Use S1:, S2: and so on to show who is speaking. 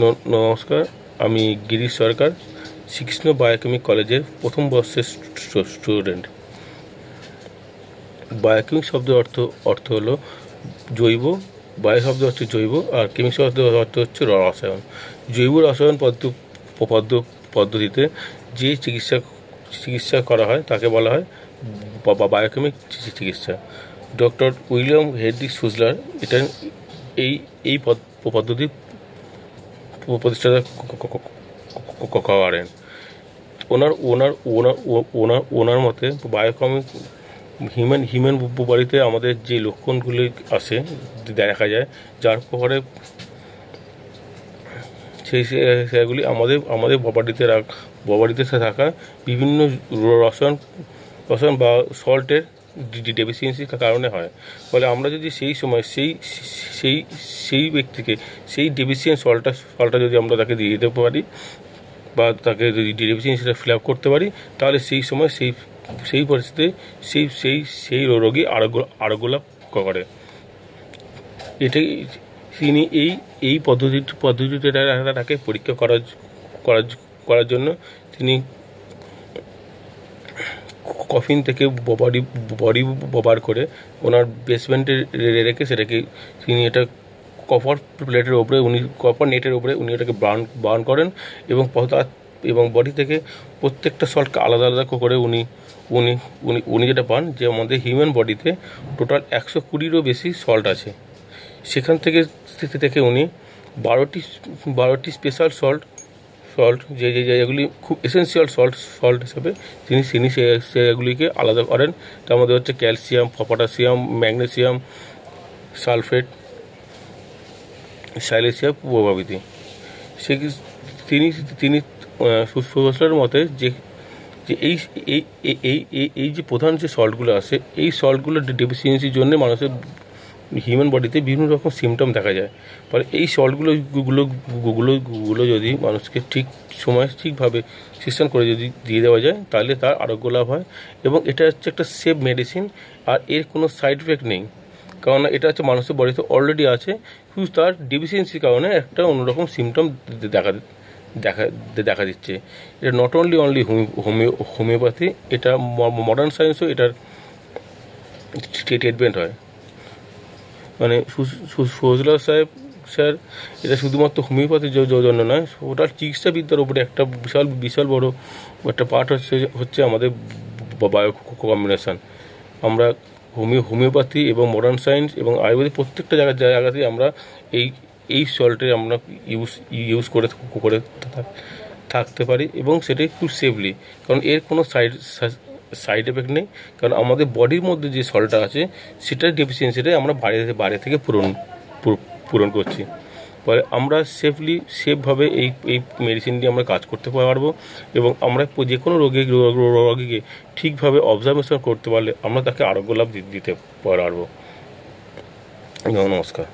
S1: নমস্কার, আমি গিরিশ সরকার, শ্রীকৃষ্ণ বায়োকেমিক কলেজের প্রথম বর্ষের স্টুডেন্ট। বায়োকেমিক শব্দের অর্থ হলো জৈব। বায়ো শব্দ হচ্ছে জৈব, আর কেমিক শব্দের অর্থ হচ্ছে রসায়ন। জৈব রসায়ন পদ্ধতিতে যে চিকিৎসা করা হয় তাকে বলা হয় বায়োকেমিক চিকিৎসা। ডক্টর উইলিয়াম হেনরি শুজলার এই পদ্ধতি প্রতিষ্ঠাতা করেন। ওনার মতে বায়োকেমিক হিউম্যান বডিতে আমাদের যে লক্ষণগুলি আসে দেখা যায়, যার পরে সেগুলি আমাদের বডিতে থাকা বিভিন্ন রসায়ন বা সল্টের ডেফিসিয়েন্সির কারণে হয়। ফলে আমরা যদি সেই সময় সেই ব্যক্তিকে সেই ডেফিসিয়েন্ট সল্টটা যদি আমরা তাকে দিয়ে দিতে পারি বা তাকে যদি ডেফিসিয়েন্সিটা ফিল আপ করতে পারি, তাহলে সেই সময় সেই পরিস্থিতিতে সেই রোগী আরোগ্য লাভ করে। এটাই তিনি এই পদ্ধতিতে তাকে পরীক্ষা করার জন্য তিনি কফিন থেকে বডি বার করে ওনার বেসমেন্টে রেখে সেটাকে তিনি এটা কপার প্লেটের ওপরে কপার নেটের ওপরে উনি এটাকে বার্ন করেন এবং বডি থেকে প্রত্যেকটা সল্টকে আলাদা করে উনি যেটা পান যে আমাদের হিউম্যান বডিতে টোটাল 120-এরও বেশি সল্ট আছে। সেখান থেকে উনি 12টি স্পেশাল সল্ট যেগুলি খুব এসেন্সিয়াল সল্ট হিসেবে তিনি সেগুলিকে আলাদা করেন। তার মধ্যে হচ্ছে ক্যালসিয়াম, পটাশিয়াম, ম্যাগনেসিয়াম, সালফেট, সাইলেসিয়াম প্রভৃতি। তিনি সুশলার মতে যে এই যে প্রধান যে সল্টগুলো আছে, এই সল্টগুলোর ডেফিসিয়েন্সির জন্য মানুষের হিউম্যান বডিতে বিভিন্ন রকম সিমটম দেখা যায়। ফলে এই সল্টগুলো যদি মানুষকে ঠিক সময় ঠিকভাবে সিস্টেম করে যদি দিয়ে দেওয়া যায়, তাহলে তার আরোগ্য লাভ হয়। এবং এটা হচ্ছে একটা সেফ মেডিসিন, আর এর কোনো সাইড এফেক্ট নেই, কারণ এটা হচ্ছে মানুষের বডিতে অলরেডি আছে, শুধু তার ডেফিসিয়েন্সির কারণে একটা অন্যরকম সিমটম দেখা দিচ্ছে। এটা নট অনলি হোমিওপ্যাথি, এটা মডার্ন সায়েন্সও এটার ট্রিটমেন্ট হয়। মানে ফজলার সাহেব স্যার এটা শুধুমাত্র হোমিওপ্যাথির জন্য নয়, ওটার চিকিৎসাবিদ্যার উপরে একটা বিশাল বড় একটা পার্ট হচ্ছে আমাদের বায়ো কম্বিনেশান। আমরা হোমিওপ্যাথি এবং মডার্ন সায়েন্স এবং আয়ুর্বেদিক প্রত্যেকটা জায়গাতেই আমরা এই সল্টে আমরা ইউজ করে থাকতে পারি, এবং সেটাই খুব সেফলি, কারণ এর কোনো সাইড এফেক্ট নেই। কারণ আমাদের বডির মধ্যে যে সল্টটা আছে সেটার ডেফিসিয়েন্সিটাই আমরা বাইরে থেকে পূরণ করছি। ফলে আমরা সেফভাবে এই মেডিসিনটি আমরা কাজ করতে পারবো, এবং আমরা যে কোনো রোগীকে ঠিকভাবে অবজারভেশন করতে পারলে আমরা তাকে আরোগ্য লাভ দিতে পারবো। নমস্কার।